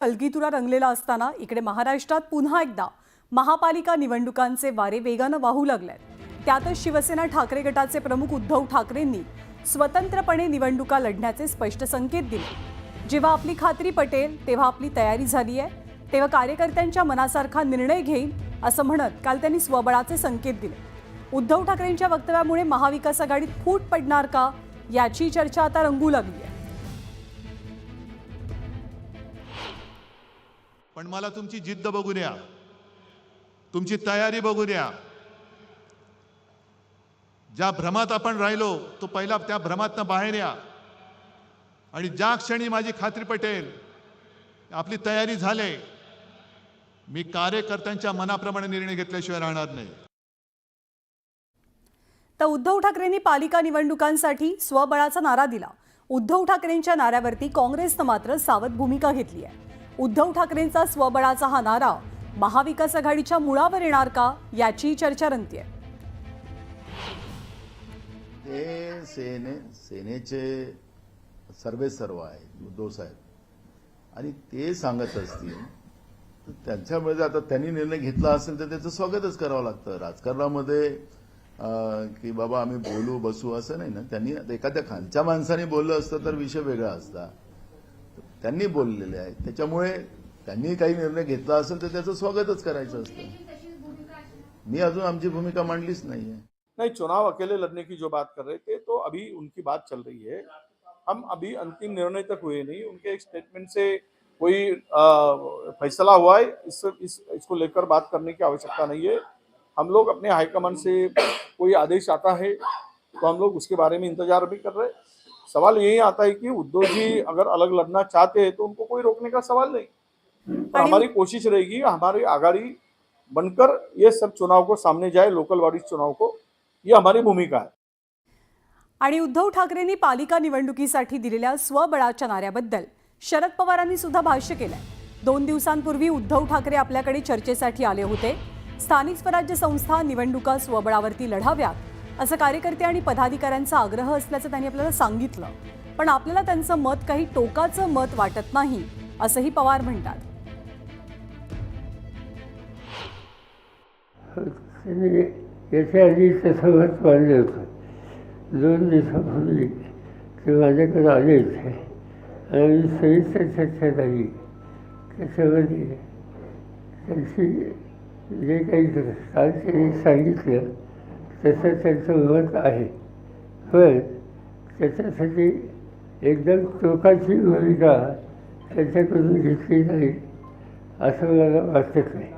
हलगीतुरा रंगलेला असताना इकडे महाराष्ट्रात पुन्हा एकदा महापालिका निवडणुकांचे वारे वेगाने वाहू लागलेत। त्यातच शिवसेना ठाकरे गटाचे प्रमुख उद्धव ठाकरेंनी स्वतंत्रपणे निवडणुका लढण्याचे स्पष्ट संकेत दिले। जेव्हा आपली खात्री पटेल तेव्हा आपली तयारी झाली आहे, तेव्हा कार्यकर्त्यांच्या मनासारखा निर्णय घेईन असं म्हणत काल त्यांनी स्वबळाचे संकेत दिले। उद्धव ठाकरेंच्या वक्तव्यामुळे महाविकास आघाडीत फूट पडणार का याची चर्चा आता रंगू लागली आहे। पण मला तुमची जिद्द बघू द्या, तुमची तयारी बघू द्या। ज्या भ्रमात आपण राहिलो तो पहिला त्या भ्रमातनं बाहेर या आणि ज्या क्षणी माझी खात्री पटेल आपली तयारी झाले, मी कार्यकर्त्यांच्या मनाप्रमाणे निर्णय घेतल्याशिवाय राहणार नाही। तर उद्धव ठाकरेंनी पालिका निवडणुकांसाठी स्वबळाचा नारा दिला। उद्धव ठाकरेंच्या नाऱ्यावरती काँग्रेसने मात्र सावध भूमिका घेतली आहे। उद्धव ठाकरेंचा स्वबळाचा हा नारा महाविकास आघाडीच्या मुळावर येणार का याची चर्चा रंगतेय। ते सेनेचे सर्व आहेत उद्धव साहेब आणि ते सांगत असतील तर त्यांच्यामुळे आता त्यांनी निर्णय घेतला असेल तर त्याचं स्वागतच करावं लागतं। राजकारणामध्ये की बाबा आम्ही बोलू बसू असं नाही ना। त्यांनी एखाद्या खालच्या माणसाने बोललं असतं तर विषय वेगळा असता। त्यांनी बोललेले आहेत, त्याच्यामुळे त्यांनी काही निर्णय घेतला असेल तर त्याचं स्वागतच करायचं असतं। मी अजून आमची भूमिका मांडलीच नाहीये। नहीं, चुनाव अकेले लड़ने की जो बात कर रहे थे तो अभी उनकी बात चल रही है। हम अभी अंतिम निर्णय तक हुए नहीं। उनके एक स्टेटमेंट से कोई फैसला हुआ है, इसको लेकर बात करने की आवश्यकता नहीं है। हम लोग अपने हाईकमान से कोई आदेश आता है तो हम लोग उसके बारे में इंतजार भी कर रहे हैं। सवाल यही आता है कि उद्धव जी अगर अलग लड़ना चाहते हैं तो उनको कोई रोकने का सवाल नहीं। पर हमारी कोशिश रहेगी हमारी आघाड़ी बनकर ये सब चुनाव को सामने जाए, लोकल बॉडीज चुनाव को, ये हमारी भूमिका है। आणि उद्धव ठाकरेंनी पालिका निवडणुकीसाठी दिलेल्या स्वबळाच्या नाऱ्याबद्दल शरद पवारांनी सुद्धा भाष्य केलंय। 2 दिवसांपूर्वी उद्धव ठाकरे आपल्याकडे चर्चेसाठी आले होते। स्थानिक स्वराज्य संस्था निवडणुका स्वबळावरती लढाव्यात असं कार्यकर्ते आणि पदाधिकाऱ्यांचा आग्रह असल्याचं त्यांनी आपल्याला सांगितलं, पण आपल्याला त्यांचं मत काही टोकाचं मत वाटत नाही असंही पवार म्हणतात। याच्या आधी तसंच मानले होतं। 2 दिवसापूर्वी ते माझ्याकडे आले होते आणि सविस्तर चर्चा झाली। त्याच्यामध्ये त्यांची जे काही काल त्यांनी सांगितलं तसं त्यांचं मत आहे, पण त्याच्यासाठी एकदम टोकाची भूमिका त्यांच्याकडून घेतली जाईल असं मला वाटत नाही।